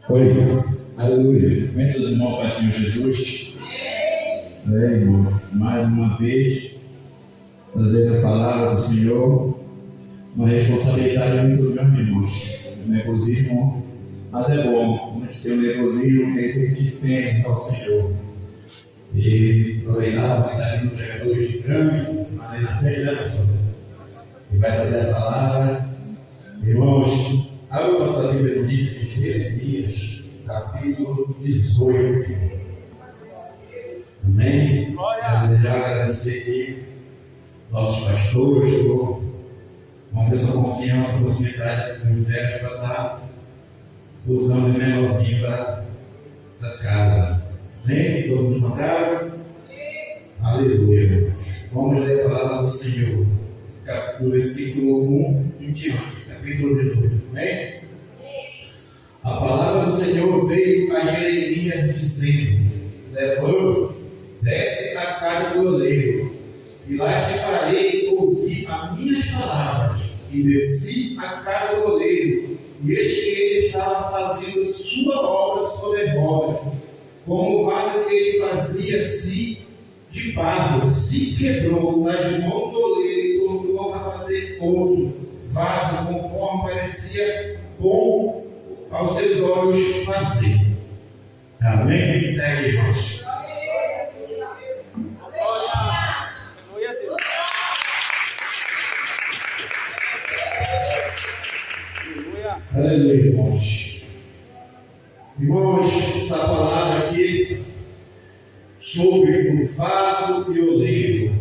Oi, aleluia. Bem, meus irmãos, Pai Senhor Jesus. Irmãos, mais uma vez, trazer a palavra do Senhor, uma responsabilidade muito grande, irmãos. Nervosismo, mas é bom. Quando tem um nervosismo, que a gente tem ao Senhor. E aproveitar que está vindo um pregador grande, mas aí na frente da pessoa, que vai trazer a palavra. Irmãos, abra a nossa Bíblia no livro de Jeremias, capítulo 18. Amém? Quero já agradecer aqui nossos pastores por ter essa confiança, a oportunidade que nos deram para estar usando o menorzinho da casa. Amém? Todos encontraram? Aleluia. Vamos ler a palavra do Senhor, do versículo 1 em diante, capítulo 18. Amém? A palavra do Senhor veio a Jeremias dizendo: levanta, desce à casa do oleiro, e lá te farei ouvir as minhas palavras. E desci à casa do oleiro, e eis que ele estava fazendo sua obra sobre rodas, como o vaso que ele fazia-se de barro, se quebrou nas mãos do oleiro e tornou a fazer outro vaso, conforme parecia bom aos seus olhos fazer. Amém? Pegue, irmãos. Aleluia, irmãos. Irmãos, essa palavra aqui sobre o vaso e o oleiro.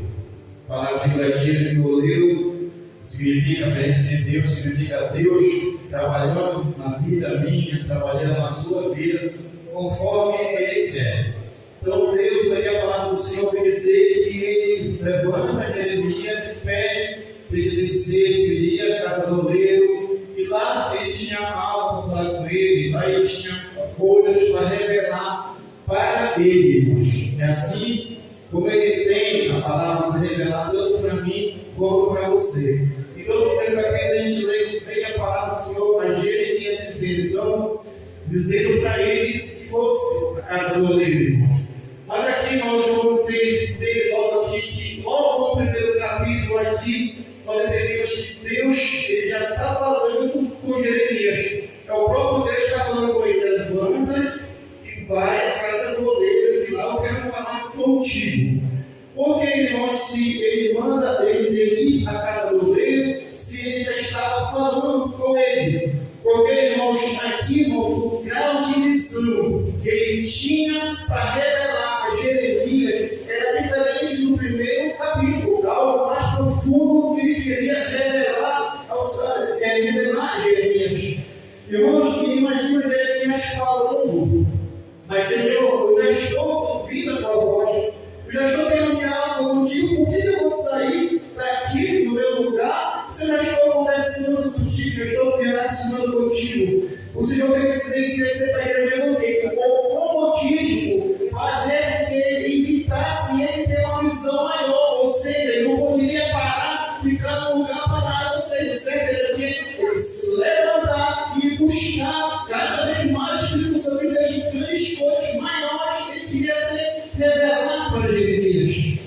A palavra figurativa de oleiro significa a presença de Deus, significa Deus trabalhando na vida minha, trabalhando na sua vida, conforme Ele quer. Então, Deus, aqui a palavra do Senhor vai dizer que Ele levanta Jeremias e pede para ele descer, ele iria à casa do oleiro. E lá ele tinha algo para falar com ele, lá ele tinha coisas para revelar para ele, irmãos. É assim como ele tem a palavra para revelar tanto para mim como para você. Então, no primeiro capítulo, a gente lê que veio a palavra do Senhor a Jeremias dizendo para ele que fosse a casa do oleiro, irmãos. Mas aqui nós vamos ter logo aqui que, logo no primeiro capítulo aqui, nós entendemos que Deus ele já está falando com Jeremias. É o próprio Deus que está falando com ele. Levanta e vai à casa do oleiro, que lá eu quero falar contigo. Porque, irmãos, se ele manda ele ir à casa do oleiro, se ele já estava falando com ele. Porque, irmãos, aqui, irmãos, o grau de visão que ele tinha para revelar a Jeremias era diferente do primeiro capítulo, algo mais profundo que ele queria revelar a Jeremias. Irmãos, imagina Jeremias falando: mas Senhor, eu já estou ouvindo a tua voz, eu já estou tendo um diálogo contigo, por que eu vou sair daqui do meu lugar se eu já estou conversando contigo, eu estou me relacionando contigo? O Senhor quer dizer para Jeremias o quê? O motivo fazer com que ele evitasse ele ter uma visão maior, ou seja, ele não poderia parar, ficar no lugar parado, ou seja, ele se levantar e buscar cada vez mais Espírito Santo investigando as coisas maiores que ele queria revelar para Jeremias.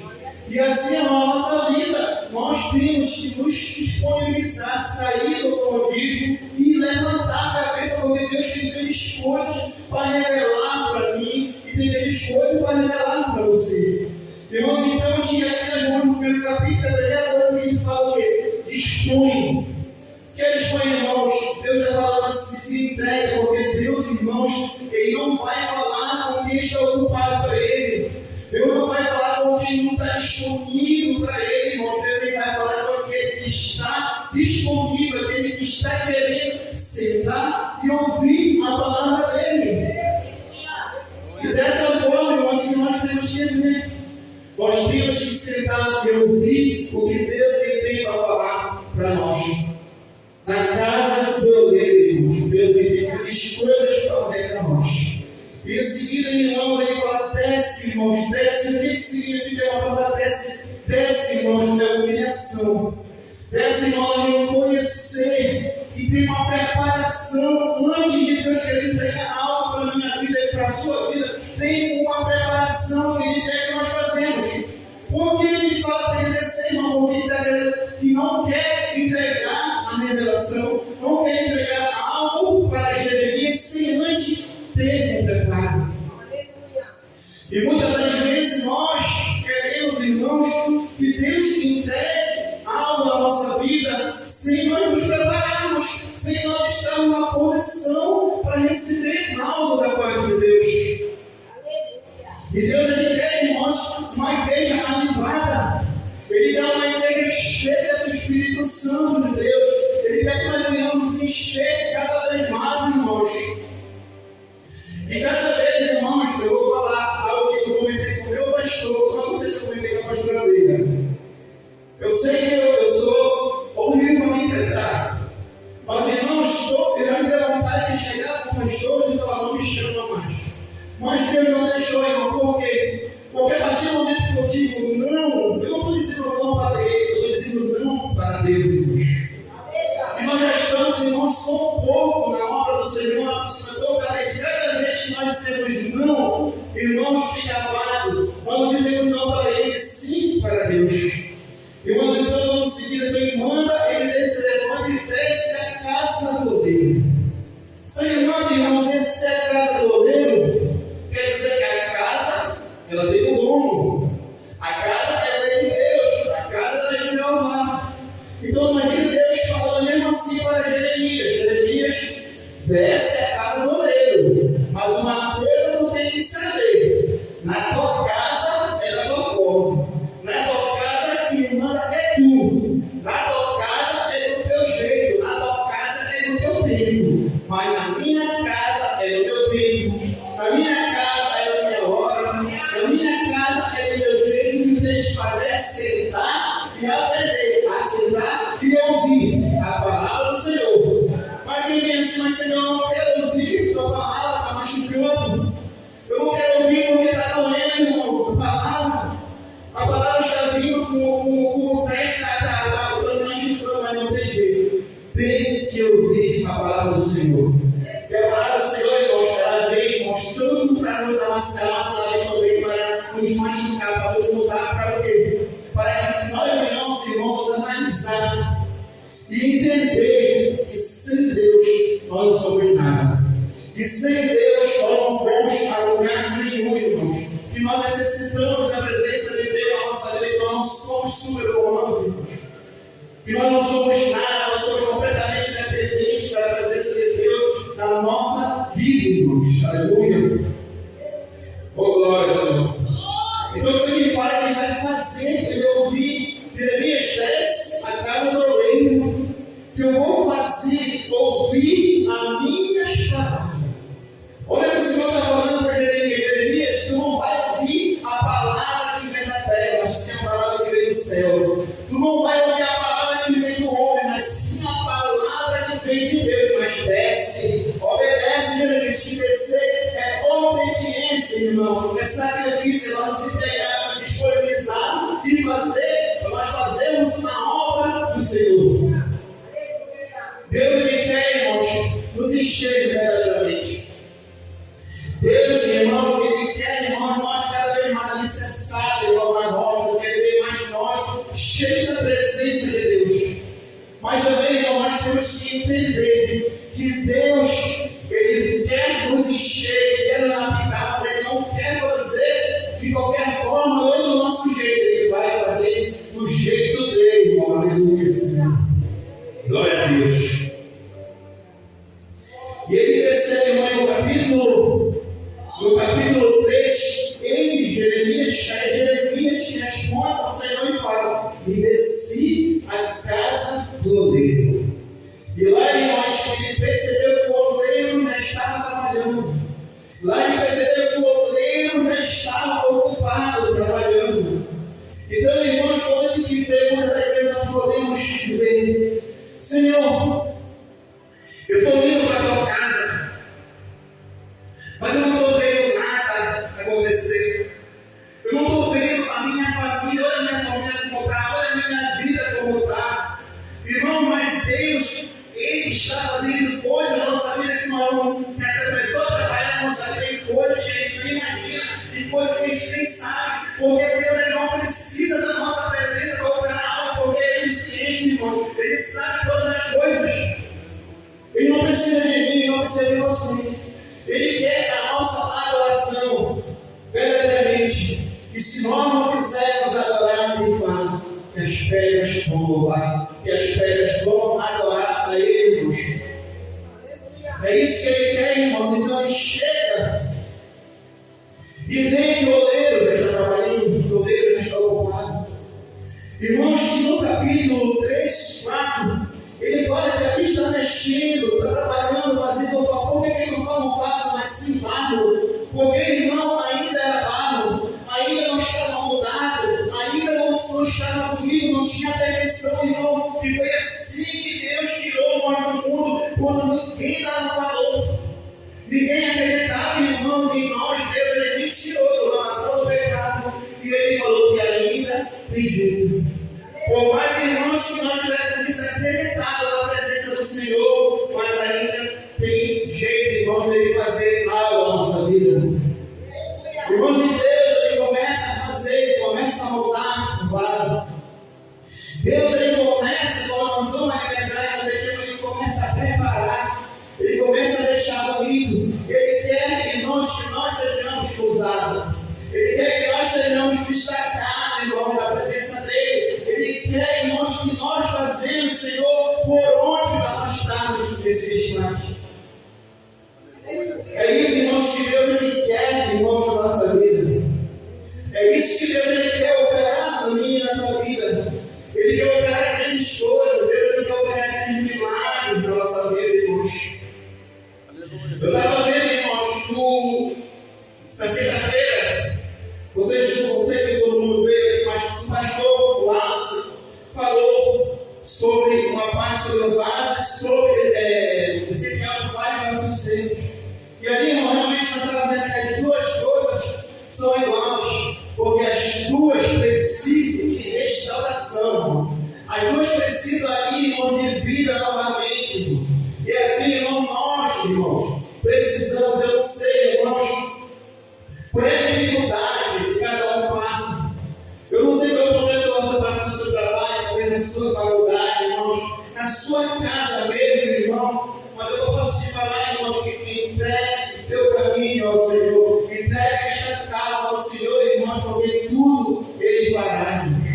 E assim é a nossa vida, nós temos que nos disponibilizar, sair do comodismo e levantar a cabeça, porque Deus tem grandes coisas para revelar para mim e tem grandes coisas para revelar para você. Irmãos, então eu tinha aqui no primeiro capítulo, a primeira coisa que ele fala o quê? Dispõe. O que é dispõe, irmãos? Deus já fala se entrega, porque Deus, irmãos, Ele não vai falar com quem está ocupado para Ele. Deus não vai falar com quem não está disponível para Ele, irmão. Deus vai falar com aquele que está disponível, aquele que está querendo sentar e ouvir a palavra dEle. E dessa forma, irmãos, que nós temos que ver. Nós temos que sentar e ouvir o que Deus tem para falar para nós. Na casa do oleiro, irmãos, Deus tem grandes coisas para fazer para nós. E em seguida, irmãos, ele fala: desce, irmãos, desce. O que significa a palavra desce? Desce, irmãos, da humilhação. Desce, irmãos, em conhecer e tem uma preparação antes de Deus querer entregar algo para a minha vida e para a sua vida. Tem uma preparação que Ele quer que nós fazemos. Por que Ele fala para ele descer, irmão? Porque que não quer entregar a revelação, não quer entregar algo para Jeremias sem antes ter um preparo. E muitas das vezes nós queremos, irmãos, que Deus entregue algo na nossa vida sem nós nos prepararmos, sem nós estarmos numa posição para receber algo da parte de Deus. E Deus, Ele quer, irmãos, uma igreja avivada. Ele quer uma igreja cheia do Espírito Santo de Deus. Ele quer que nós venhamos encher cada vez mais, irmãos. E cada vez, irmãos, eu vou falar algo que eu comentei com o meu pastor, só não sei se eu comentei com a pastora Leila. Eu sei que eu sou horrível para me interpretar. Mas, irmãos, eu já me deu vontade de chegar com pastores e falar, não me chama mais. Mas Deus não deixou, irmão, por quê? Porque a partir do momento que eu digo não, eu não estou dizendo não para Ele, eu estou dizendo não para Deus, irmãos. E nós já estamos, irmãos, só um pouco na obra do Senhor, na Senhor, cada vez que nós dizemos não, irmãos, fica avado. Nós não dizemos não para Ele, sim para Deus. Irmãos, então vamos seguir, então Ele manda, Ele desce, levanta e desce a casa do oleiro. Se Ele manda, irmão, descer a casa do oleiro, quer dizer que a casa, ela tem um dono. A casa é de Deus, a casa é de Jeová. Então imagine Deus falando mesmo assim para Jeremias. Jeremias desce a casa do oleiro. Mas uma coisa tu tem que saber: na tua casa é da tua forma. Na tua casa quem manda é tu. Na tua casa é do teu jeito. Na tua casa é do teu tempo. Mas na minha casa é do meu tempo. Na minha casa é da minha hora. Na minha casa é do meu jeito. Que deixa de fazer é sentar e aprender. A sentar e ouvir a palavra do Senhor. Mas quem pensa, mas Senhor, eu não quero ouvir tua palavra, está machucando. Eu não quero ouvir porque está doendo, irmão. A palavra está vindo com o pé, está machucando, mas não tem jeito. Tem que ouvir a palavra do Senhor. E a palavra do Senhor, irmãos, ela vem mostrando para nos amassar, ela vem também para nos machucar, para nos mudar, para o quê? Para que nós venhamos, irmãos, analisar e entender que sem Deus nós não somos nada. Que sem Deus nós não vamos a lugar nenhum, irmãos. Que nós necessitamos da presença de Deus na nossa vida, que nós não somos super-humanos, irmãos. Que nós não somos nada, nós somos completamente dependentes da presença de Deus na nossa vida, irmãos. Aleluia. Oh, glória, Senhor. Então, ele fala que vai fazer, ele ouvir Jeremias desce a casa do oleiro, que eu vou fazer ouvir as minhas palavras. Olha o que o Senhor está falando para Jeremias, tu não vai ouvir a palavra que vem da terra, mas sim a palavra que vem do céu. Tu não vai ouvir a palavra que vem do homem, mas sim a palavra que vem de Deus. Mas desce, obedece, Jeremias, que descer é obediência, irmãos. É sacrifício, nós nos entregar, disponibilizar e fazer, nós fazemos uma obra do Senhor. Deus, Ele quer, irmãos, nos encher verdadeiramente. Deus, irmãos, Ele quer, irmãos, nós cada vez mais alicerçados, irmão, na nós, cada vez mais nós, cheios da presença de Deus. Mas também, irmão, nós temos que entender que Deus, Ele quer nos encher, Ele quer nos lapidar, mas Ele não quer fazer de qualquer forma ou do nosso jeito. Ele vai fazer do jeito dele, irmão. Aleluia, Senhor. Glória a Deus. E ele desceu, irmão, no capítulo 3, Jeremias que responde ao Senhor e fala: e desci a casa do oleiro. E lá, irmãos, ele percebeu que o oleiro já estava trabalhando. Lá ele percebeu que o oleiro já estava ocupado trabalhando. Então, irmãos, quando a gente vê, muitas vezes nós podemos ver: Senhor, eu estou indo para a tua casa, mas eu não estou vendo nada acontecer. Eu não estou vendo a minha família, olha a minha família como está, olha a minha vida como está. Irmão, mas Deus, Ele está fazendo coisas na nossa vida que não começou a trabalhar na nossa vida em coisas que a gente nem imagina, em coisas que a gente nem sabe, porque Deus ele não precisa da nossa presença para operar algo, porque Ele é onisciente, irmãos, Ele sabe todas as coisas. Ele não precisa de mim, Ele não precisa de você. Ele quer a nossa adoração verdadeiramente. E se nós não quisermos adorar, Ele fala que as pedras vão louvar, que as pedras vão adorar a Ele, irmãos. É isso que Ele quer, irmãos. Então Ele chega e vem o oleiro, já está trabalhando, o oleiro já está ocupado. Irmãos, que no capítulo 3, 4, ele fala que aqui está mexendo, está trabalhando, fazendo o pau. Por que ele não fala um vaso, mas sim barro? Porque, irmão, ainda era barro, ainda não estava moldado, ainda não estava bonito, não tinha perfeição, irmão. E foi assim que Deus tirou nós do mundo, quando ninguém dava valor. Ninguém acreditava, irmão, em nós. Deus ele me tirou do lamaçal do pecado e Ele falou que ainda tem jeito. Por mais, irmãos, que nós tivéssemos desacreditado na presença do Senhor, mas ainda tem jeito, irmãos, de Ele fazer algo na nossa vida. Irmãos de Deus, Ele começa a fazer, Ele começa a moldar o vaso. Deus, Ele começa, quando nós damos a liberdade, Ele começa a preparar, Ele começa a deixar bonito. Ele quer, irmãos, que nós sejamos usados. Ele quer que nós sejamos destacados, irmãos, da presença dEle. Ele quer, irmãos, que nós fazemos, Senhor, por onde nós estamos nesse instante. É isso, irmãos, que Deus Ele quer, irmãos, na nossa vida. É isso que Deus Ele quer operar na minha e na tua vida. Ele quer operar grandes coisas. Deus Ele quer operar grandes milagres na nossa vida, irmãos. Eu estava vendo, irmãos, na sexta-feira, não sei se todo mundo veio, mas o pastor Wallace falou sobre uma parte sobre o vaso, sobre Ezequiel 5:6. E ali, irmão, realmente nós estávamos vendo que as duas coisas são iguais, porque as duas precisam de restauração. As duas precisam ali, irmão, de vida novamente, irmão. E assim, irmão, nós, irmãos, precisamos, eu não sei, irmãos, qual é a dificuldade que cada um passa. Eu não sei qual é o problema que você passa no seu trabalho, talvez na sua faculdade, irmãos, na sua casa mesmo, irmão. Mas eu posso te falar, irmãos, que entregue o teu caminho ao Senhor, entregue esta casa ao Senhor, irmãos, porque tudo Ele fará, irmãos.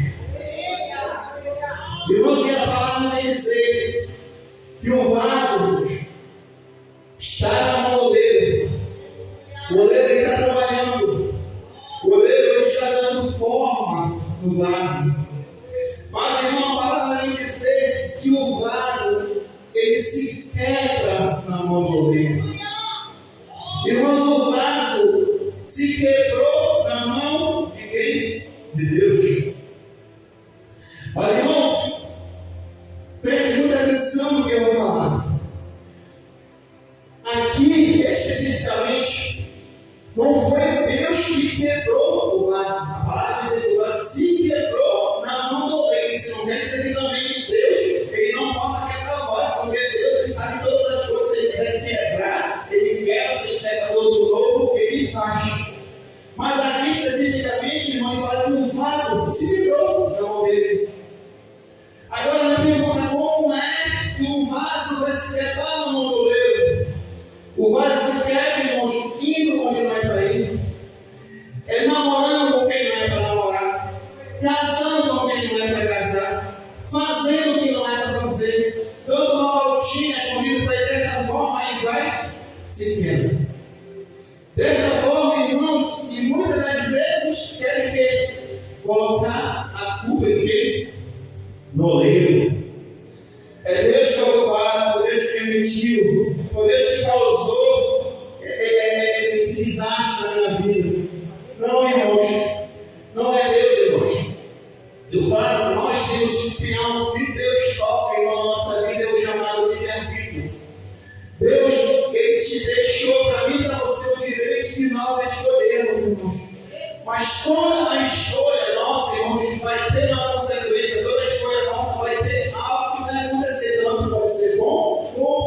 Irmãos, e a palavra vai dizer que o vaso, irmãos, está na mão do oleiro. O oleiro está trabalhando. O oleiro está dando forma no vaso. Mas, irmão, a palavra vai dizer que o vaso ele se quebra na mão do oleiro. Irmãos, o vaso se quebrou na mão de quem? De Deus. Mas, irmãos, preste muita atenção no que eu vou falar. Aqui, especificamente, não foi Deus que quebrou o vaso. A palavra diz que o vaso se quebrou na mão do oleiro. Isso não quer dizer que também que Deus ele não possa quebrar o vaso, porque Deus ele sabe todas as coisas. Se Ele quiser quebrar, Ele quebra. Se Ele quer fazer outro novo, Ele faz. Mas aqui, especificamente, irmão, ele fala que o vaso se quebrou na mão dele. Agora, me pergunta como é que o vaso vai se quebrar na mão do oleiro? O vaso se quebra, irmãos, indo onde não é para ir. É namorando com quem não é para namorar. Casando com quem não é para casar. Fazendo o que não é para fazer. Dando uma voltinha escondida para ele. Dessa forma, aí vai se quebra. Dessa forma, irmãos, e muitas das vezes querem que colocar a culpa em quem? No oleiro. É Deus que é o culpado, foi Deus que permitiu, foi Deus que causou esse desastre na minha vida. Não, irmãos, não é Deus, irmãos. Eu falo que nós temos que ter algo que Deus toca em nossa vida, é o chamado livre-arbítrio. Deus, Ele te deixou para mim e para você o direito de nós escolhermos, irmãos. Mas toda a escolha nossa, irmãos, vai ter uma consequência. Toda a escolha nossa vai ter algo que vai acontecer. Tanto pode ser bom, como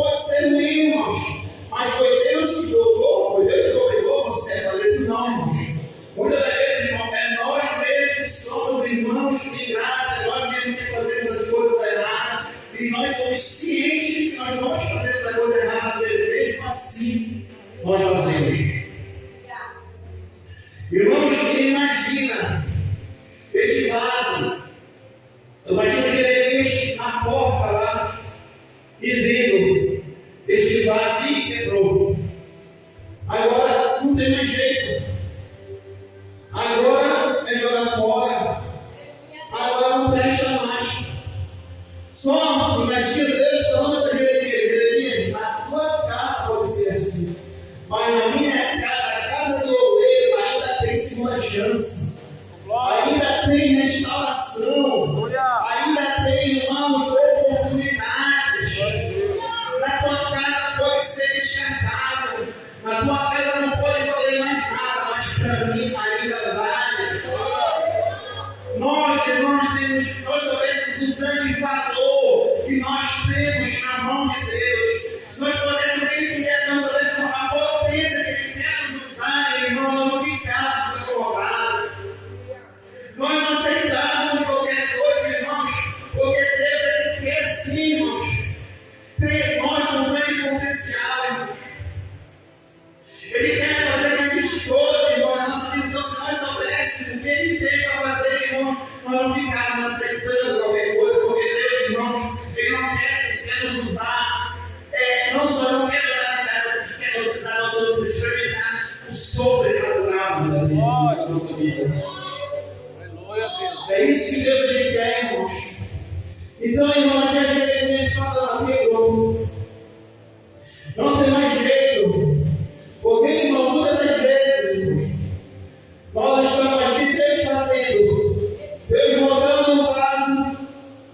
ciente de que nós vamos fazer essa coisa errada, mesmo assim nós fazemos. Irmãos, imagina este vaso. Imagina Jeremias na porta lá e vendo este vaso e quebrou. Agora não tem mais jeito. Agora é jogar fora. Agora não presta mais. Só imagina Deus falando para Jeremias: na tua casa pode ser assim, mas na minha casa, a casa do oleiro, ainda tem segunda chance. Ainda tem restauração. Ainda tem, irmãos, oportunidades. Na tua casa pode ser descartável. Na tua casa não pode valer mais nada, mas para mim ainda vale. Nós, irmãos, nós soubéssemos o grande valor que nós temos na mão de Deus. Se nós pudéssemos ver que é, nós soubéssemos a potência que Ele quer nos usar, irmão, nós não ficávamos acomodados. Nós não aceitávamos qualquer coisa, irmãos, porque Deus Ele quer sim, irmãos. Nós com grande potencial, irmãos. Ele quer fazer grandes coisas, irmão, na nossa vida. Então, se nós soubéssemos o que Ele tem para fazer, irmão, nós não ficávamos aceitando qualquer coisa, porque Deus, irmãos, Ele não quer, Ele quer nos usar. Não só não quer nos dar, mas Ele quer nos usar, nós vamos experimentar o sobrenatural da nossa vida. É isso que Deus Ele quer, irmãos. Então, irmãos, a gente fala, quebrou. Não tem mais jeito. Porque, irmão, muitas das vezes, irmãos, nós estamos aqui Deus fazendo. Deus montando um vaso,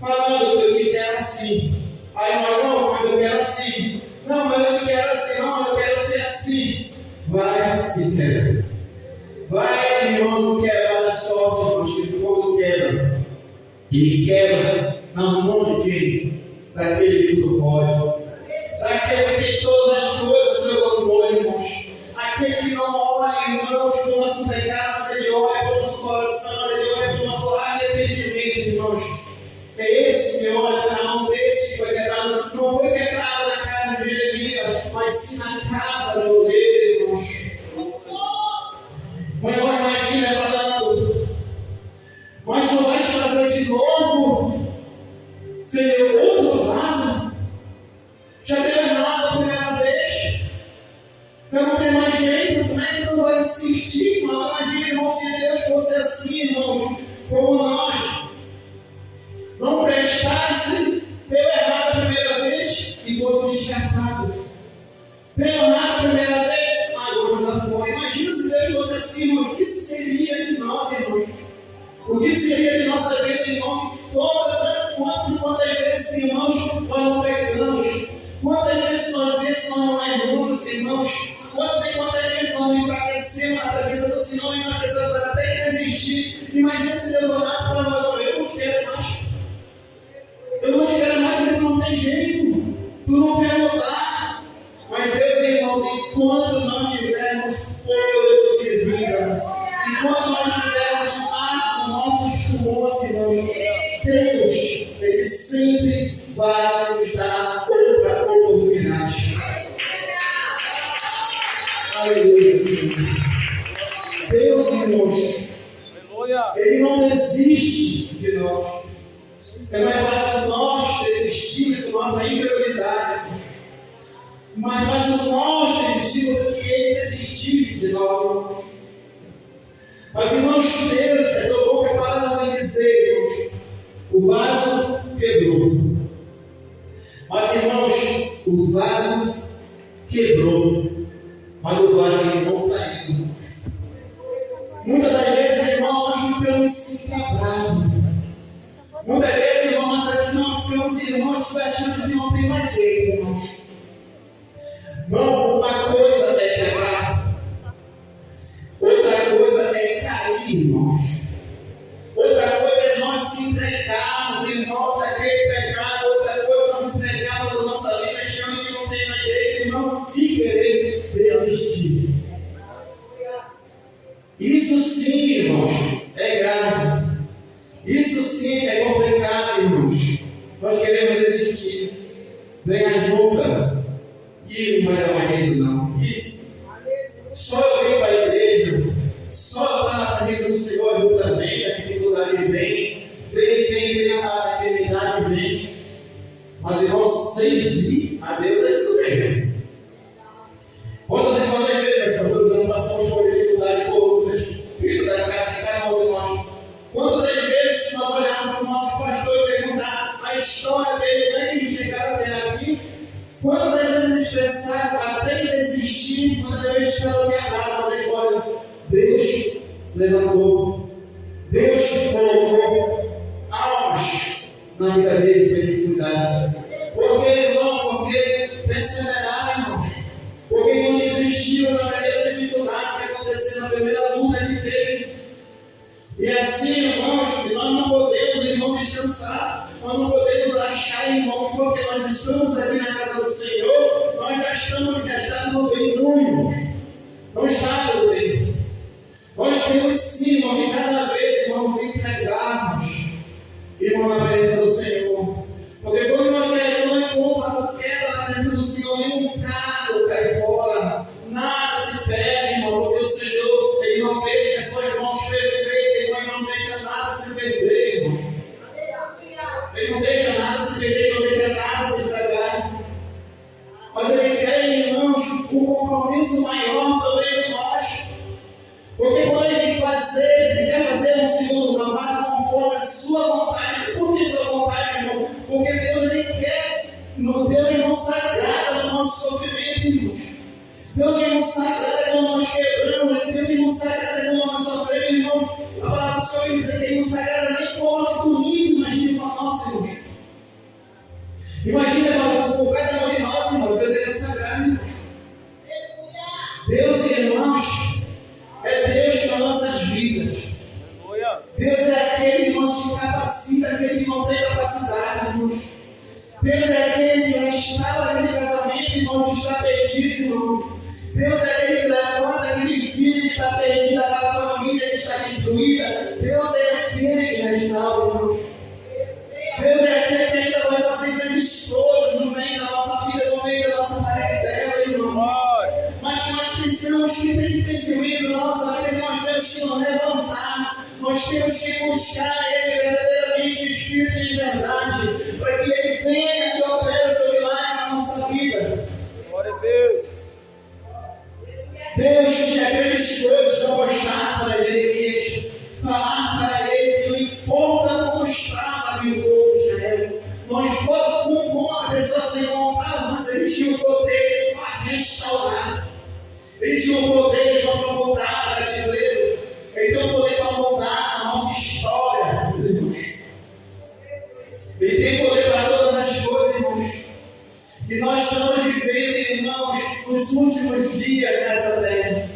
falando: eu te quero assim. Aí nós: não, mas eu quero assim. Não, mas eu te quero assim. Não, mas eu quero ser assim. Vai e quebra. Vai, irmãos, não quebra a sorte, irmãos, que quando quebra, ele quebra na mão de quem? Daquele que tudo pode. Daquele que tem todas as coisas no seu controle, irmãos. Aquele que não olha, irmãos, para o nosso pecado, mas ele olha para o nosso coração, mas ele olha para o nosso arrependimento, irmãos. É esse que olha para a mão desse que foi quebrado. Não foi quebrado na casa de Jeremias, mas sim na casa do oleiro, irmãos. Mas imagina falando: mas tu vais fazer de novo? Senhor, outro vaso? Já deu errado a primeira vez? Então não tem mais jeito. Como é que tu vai insistir? Imagina, irmão, se Deus fosse assim, irmãos, como nós. Não prestasse, deu errado a primeira vez e fosse descartado. Deu errado a primeira vez, agora já foi. Imagina se Deus fosse assim, irmão, o que seria de nós, irmãos? O que seria de nossa vida, irmão? Quantas vezes, irmãos, nós não pecamos? Quantas vezes nós não erramos, irmãos? Quantas vezes nós não enfraquecemos na presença do Senhor, enfraquecemos até desistir? Imagina se Deus olhasse para nós: eu não quero mais. Eu não quero mais porque não tem jeito. Tu não quer mudar. Mas Deus, irmãos, enquanto nós tivermos fôlego de vida, enquanto nós tivermos ar nos nossos pulmões, irmãos, Deus, Ele sempre vai nos dar outra oportunidade. Aleluia, Senhor. Deus, irmãos, Ele não desiste de nós. É mais fácil nós desistirmos da nossa inferioridade. Mais fácil nós desistirmos do que Ele desistir de nós, irmãos. Mas, irmãos, Deus é tão bom que para me dizer, irmãos, o vaso quebrou. Mas, irmãos, o vaso quebrou. Mas o vaso não caiu. Muitas das vezes, irmãos, nós ficamos encabrados. Muitas vezes, irmãos, nós ficamos, irmãos, achando que não tem mais jeito, irmãos. Não, uma coisa é quebrar, outra coisa é cair, irmãos. Outra coisa é nós se entregarmos, irmãos, aquele pecado. Outra coisa é nós entregarmos a nossa vida achando que não tem mais jeito, irmão, e querer desistir. Isso sim, irmãos, é grave. Isso sim é complicado, irmãos. Nós queremos desistir. vem a luta, e não vai dar mais jeito não. E só eu venho para a igreja, só estar na presença do Senhor, a luta vem, a dificuldade vem, a eternidade vem. Mas irmãos, servir a Deus é isso mesmo. Quantas irmãs da igreja, todos não passamos por dificuldade, por dificuldade da casa em cada um de nós. Quantas vezes nós olhamos para o nosso pastor e perguntar a história dele, como é que eles chegaram até aqui? Quantas vezes eles pensaram até em desistir, quantas vezes ficaram quebrados, quando eles olham, Deus levantou, Deus colocou almas na vida dele para ele cuidar. Por que, irmão? Porque perseveraram, irmãos. Porque não desistiram na primeira dificuldade que aconteceu, na primeira luta que teve. E assim, irmãos, nós não podemos, irmão, descansar. Nós não podemos achar, irmão, que porque nós estamos aqui na casa do Senhor, nós já estamos no bem, não, irmãos. Não está no bem. Nós temos sim, irmão, que cada vez, irmãos, entregarmos, irmão, na presença do Senhor. Porque quando nós queremos, nós encontramos quebra na presença do Senhor, nenhum carro cai fora, nada se perde, irmão, porque o Senhor, Ele não deixa as suas mãos perfeitas, Ele não deixa nada se perder, irmão. Ele não deixa nada se perder, Ele não deixa nada se estragar. Mas Ele quer, irmãos, um compromisso maior também de nós. Porque quando Ele quer fazer um segundo, uma base conforme a sua vontade. Por que sua vontade, irmão? Porque Deus, Ele quer, Deus, Ele não se agrada do nosso sofrimento, irmãos. Deus, Ele não se agrada quando nós quebramos, Deus, Ele não se agrada quando nós sofremos, irmão. A palavra do Senhor diz que Ele não se agrada nem com o nosso bonito, imagine com a nossa, irmãos. Imagina por cada um de nós, irmão, Deus, Ele não se agrada, irmãos. Deus, irmãos, é Deus nas nossas vidas. Deus é aquele que nos capacita, aquele que não tem capacidade, irmãos. Deus é aquele que restaura aquele casamento que não está perdido, irmão. Deus é aquele que levanta aquele filho que está perdido, aquela família que está destruída. Deus é aquele que restaura, irmão. Deus é aquele que ainda vai fazer grandes coisas no meio da nossa vida, no meio da nossa parentela, irmão. Mas nós precisamos que ter entendimento na nossa vida, que nós temos que nos levantar, nós temos que buscar Ele verdadeiramente, o Espírito de verdade, para que Ele venha e opere o seu milagre na nossa vida. Glória a Deus. Deus tinha grandes coisas para mostrar para Ele, falar para Ele que não importa como estava ali o povo de Israel. Não importa como a pessoa se encontrava, mas Ele tinha o poder para restaurar. Ele tinha o poder para mudar o brasileiro. Ele tem o poder para mudar a nossa história, irmãos. Ele tem poder para todas as coisas, irmãos. E nós estamos vivendo, irmãos, nos últimos dias nessa terra.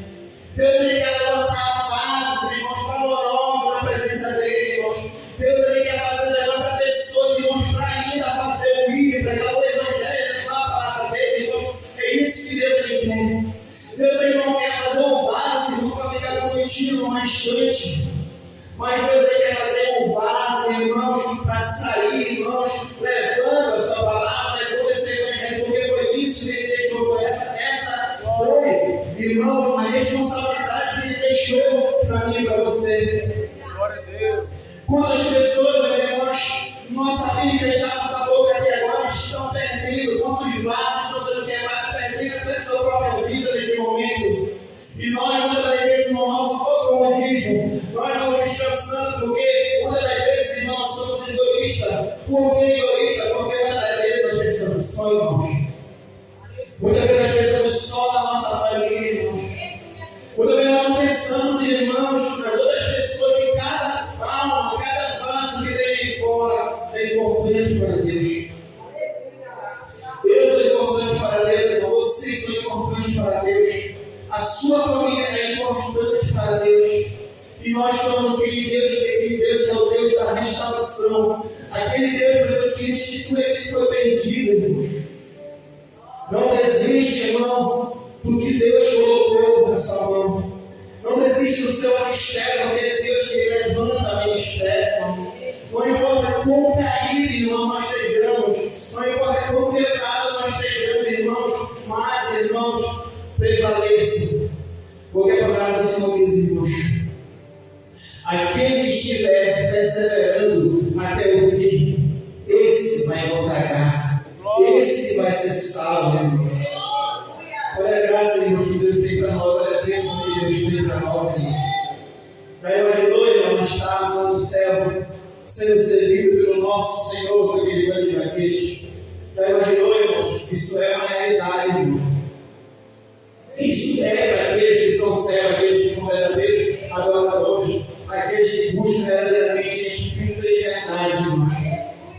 Deus, Ele quer levantar vasos, irmãos, valorosos na presença dEle, irmãos. Deus, Ele quer levantar pessoas, irmãos, para ainda fazer o vídeo, pregar o Evangelho, levar a palavra dEle, irmãos. É isso que Deus, Ele quer. Deus, Ele não quer fazer um vaso, irmão, para ficar bonitinho numa estante. Mas Deus, Ele quer fazer um vaso, irmãos, para sair, irmãos, levando a sua palavra, levando esse Evangelho, porque foi isso que Ele deixou. Foi essa foi, irmãos, a responsabilidade que Ele deixou para mim e para você. Glória a Deus. Quantas pessoas, meus irmãos, nossa vida fechamos a boca aqui agora, estão perdendo, quantos vasos estão sendo quebrados, perdendo a sua própria vida nesse momento. E nós, muitas das vezes, no nosso comodismo, nós não descansamos, porque muitas das vezes, irmãos, nós somos egoístas. Por que egoísta? Porque muitas das vezes nós pensamos só em nós. Muitas vezes nós pensamos só na nossa família, irmãos. Muitas vezes nós não pensamos, irmãos, nas outras pessoas, que cada alma, cada vaso que tem aí fora é importante para Deus. Eu sou importante para Deus, irmão. Vocês são importantes para Deus. A sua família é importante para Deus. E nós falamos que Deus é o Deus da restauração. Aquele Deus que restitui aquilo que foi perdido, irmãos. Não desiste, irmão, do que Deus colocou na sua mão. Não desiste do seu ministério, aquele Deus que levanta ministério. Não importa como cair, irmão, nós chegamos. Não importa como quebrado ser salvo, irmão. Olha a graça, irmão, que Deus tem para nós. Olha a bênção que Deus tem para nós, irmão. Já imaginou, irmão, nós estávamos lá no céu, sendo servido pelo nosso Senhor, aquele grande vaqueiro. Já imaginou, irmão? Isso é uma realidade, irmão. Isso é para aqueles que são cegos, aqueles que são verdadeiros adoradores, aqueles que buscam verdadeiramente espírito e verdade, irmãos.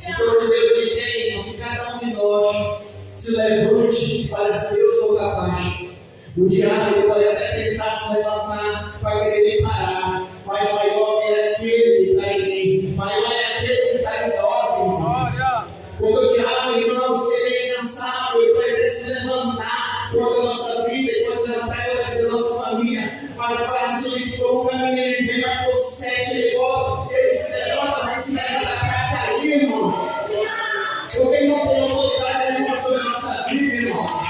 Então, Deus, Ele quer, irmão, que cada um de nós se levante e fale assim: eu sou capaz. O diabo ele pode até tentar se levantar para querer me parar, mas maior é aquele que está em mim, maior é aquele que está em nós, irmãos. Quando o diabo, irmãos, ele é incansável, ele pode até se levantar contra a nossa vida, ele pode se levantar contra a vida da nossa família, mas para nos solicitando um caminho, ele vem, mas por 7 ele volta, ele se levanta, mas se levanta para cair, irmãos. Porque ele não tem autoridade nenhuma sobre a nossa vida, irmão.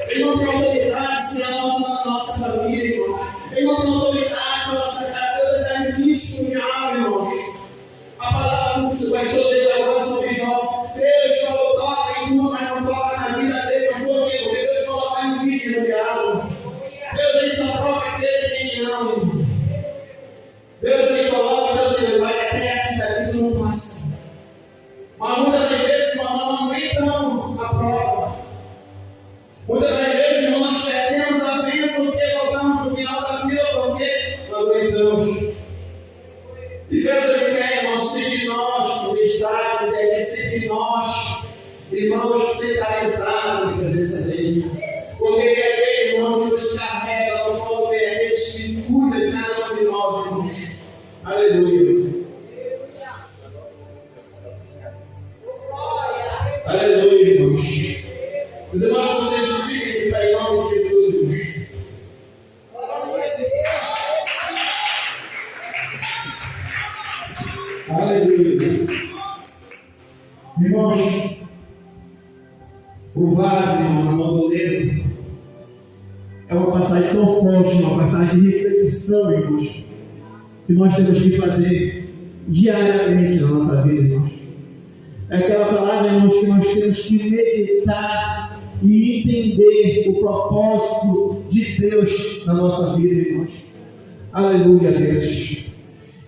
Ele não tem autoridade senão na nossa família, irmãos. Ele não tem autoridade sobre a nossa casa, Deus está ministerial, irmãos. A palavra que o pastor dele agora sobre Jó, Deus falou: toca em tudo, mas não toca na vida dele. Mas por quê? Porque Deus falou: vai no vídeo no diabo. Deus ele só prova aquele que ele ama, irmão. Deus ele coloca, Deus ele vai até aqui, daqui tu não passa. Mas muitas das vezes, irmão, não aguentamos a prova. Muitas das vezes, irmão, nós perdemos a bênção porque voltamos no final da vida, porque não aguentamos. E Deus ele quer, irmãos, sempre nós, o destaque deve ser sempre nós, irmãos, centralizados na presença dele. Porque ele é aquele, irmão, que nos carrega no colo dele, aqueles que cuidam de cada um de nós, irmãos. Aleluia. Aleluia, irmãos. Os irmãos, vocês fiquem para em nome de Jesus, irmãos. Aleluia. Irmãos, o vaso, irmão, no bandoleiro, é uma passagem tão forte, uma passagem de reflexão, irmãos, que nós temos que fazer diariamente na nossa vida, irmãos. É aquela palavra, irmãos, que nós temos que meditar e entender o propósito de Deus na nossa vida, irmãos. Aleluia, Deus.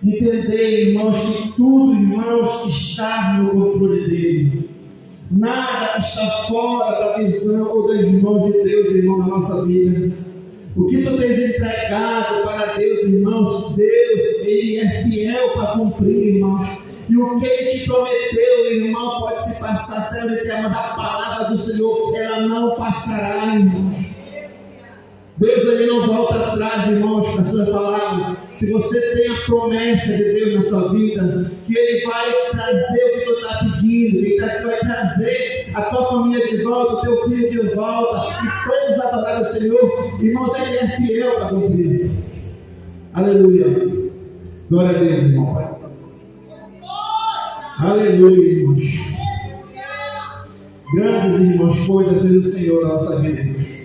Entender, irmãos, que tudo, irmãos, está no controle dele. Nada está fora da visão ou das mãos de Deus, irmão, na nossa vida. O que tu tens entregado para Deus, irmãos, Deus, Ele é fiel para cumprir, irmãos. E o que Ele te prometeu, irmão, pode se passar, sendo que mas a palavra do Senhor, ela não passará, irmãos. Deus, Ele não volta atrás, irmãos, na sua palavra. Se você tem a promessa de Deus na sua vida, que Ele vai trazer o que tu está pedindo, Ele vai trazer a tua família de volta, o teu filho de volta, e todos adorar o Senhor, irmãos, Ele é fiel para cumprir. Aleluia. Glória a Deus, irmão. Aleluia, irmãos. Grandes, irmãos, coisas fez o Senhor na nossa vida, irmãos.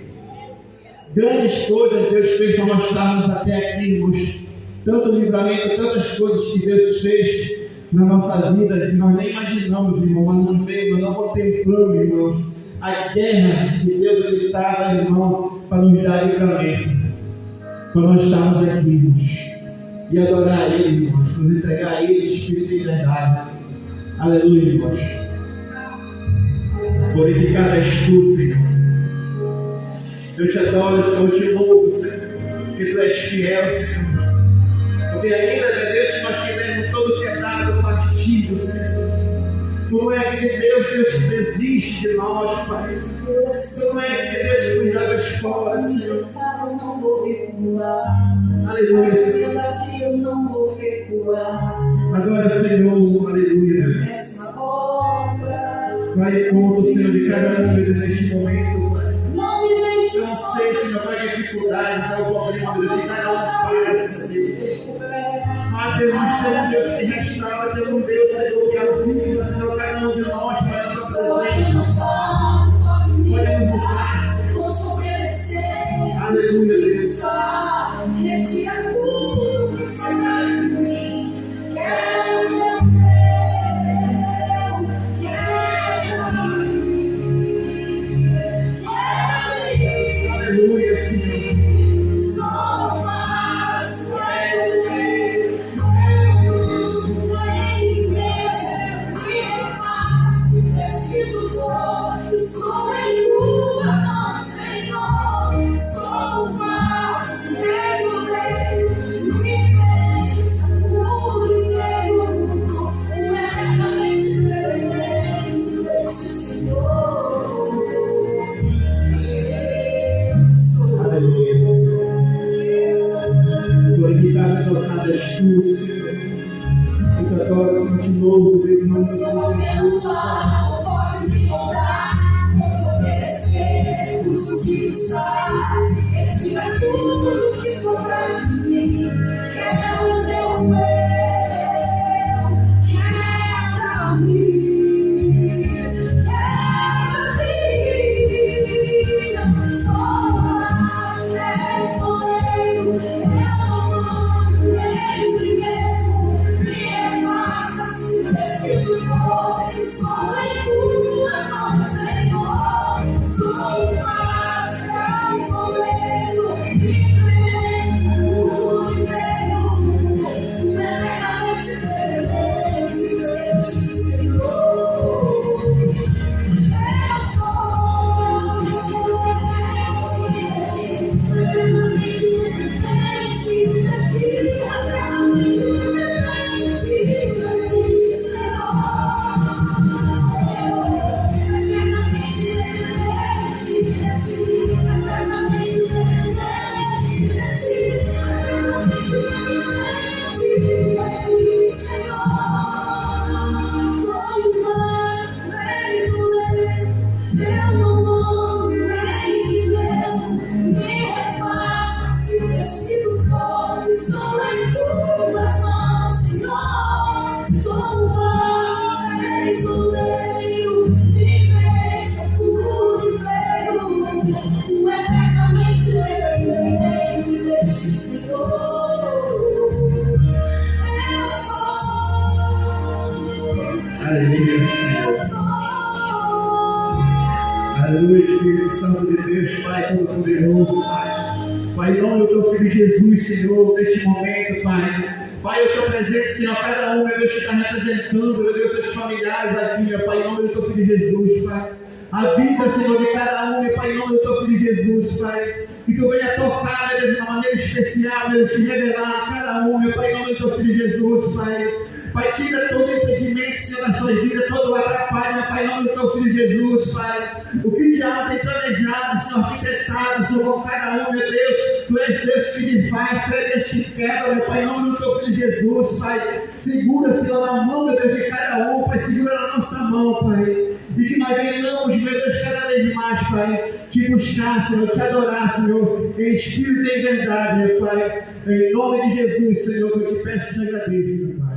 Grandes coisas Deus fez para nós estarmos até aqui, irmãos. Tanto livramento, tantas coisas que Deus fez na nossa vida que nós nem imaginamos, irmão, mas não vemos, não contemplamos, irmãos, a guerra que Deus estava, irmão, para nos dar livramento, para nós estarmos aqui, irmãos, e adorar Ele, irmãos, nos entregar a Ele, Espírito e verdade. Aleluia, irmãos. Glorificado és tu, Senhor. Eu te adoro, Senhor, eu te louvo, Senhor, que tu és fiel, Senhor. Porque ainda, meu Deus, se nós tivermos todo quebrado, partido, Senhor, tu não é aquele Deus que desiste de nós, Pai. Tu não é esse Deus que nos joga fora, Senhor. Eu não vou recuar. Aleluia, Senhor. Eu não vou recuar. Agora, Senhor, aleluia. Essa obra Vai conta, Senhor, de cada um deles neste momento, Pai. não me deixe Eu não sei, Senhor, qual é a dificuldade, qual é o problema, Deus, que cada um passa, Senhor. Mas Deus, Deus que restaura, Deus, um Deus, Senhor, que aplica, Senhor, cada um de nós para a tua presença. Podemos usar, Senhor. Aleluia, Deus. Retira tudo que sai mais de mim. Quero meu Deus, quero. tuas, Senhor. Eu te adoro, Senhor, de novo, Deus, em nome de Jesus. Pode me honrar, pode obedecer, puxa o que sai, retira tudo que sobra de mim, quebra o meu véu, quebra mim, só és oleiro, eu ele mesmo, me faça se preciso for, estou em tuas mãos, Senhor, sou mais oleiro, me preenche tudo inteiro, eternamente dependente deste Senhor. Eu sou eternamente dependente de ti, eternamente dependente de ti, Senhor. Eternamente dependente de ti, eternamente dependente de ti, eternamente dependente de ti, Senhor. Sou mais oleiro, eu não amo em mim mesmo, me refaça se preciso for, estou em tuas mãos, Senhor. Sou mais oleiro, me preencha tudo inteiro, eternamente dependente deste Senhor. Eu sou. Aleluia, Senhor. Aleluia, Espírito Santo de Deus, Pai Todo-Poderoso, Pai. Pai, em nome do teu Filho Jesus, Senhor, neste momento, Pai. Pai, eu estou presente, Senhor, cada um, meu Deus, que está representando, meu Deus, seus familiares aqui, meu Pai, em nome do teu Filho Jesus, Pai. A vida, Senhor, de cada um, meu Pai, em nome do teu Filho Jesus, Pai. E que eu venha tocar, meu Deus, de uma maneira especial, meu Deus, te revelar a cada um, meu Pai, em nome do teu Filho Jesus, Pai. Pai, tira todo impedimento, Senhor, da sua vida, todo o atrapalho, meu Pai, em nome do teu Filho Jesus, Pai. O que o diabo tem planejado, Senhor, arquitetado, Senhor, com cada um, meu Deus, tu és Deus que me faz, tu és Deus que quebra, meu Pai, em nome do teu Filho Jesus, Pai. Segura, Senhor, na mão, meu Deus, de cada um, Pai, segura na nossa mão, Pai. E que nós venhamos, meu Deus, cada vez mais, Pai, te buscar, Senhor, te adorar, Senhor, em espírito e em verdade, meu Pai. Em nome de Jesus, Senhor, eu te peço e te agradeço, meu Pai.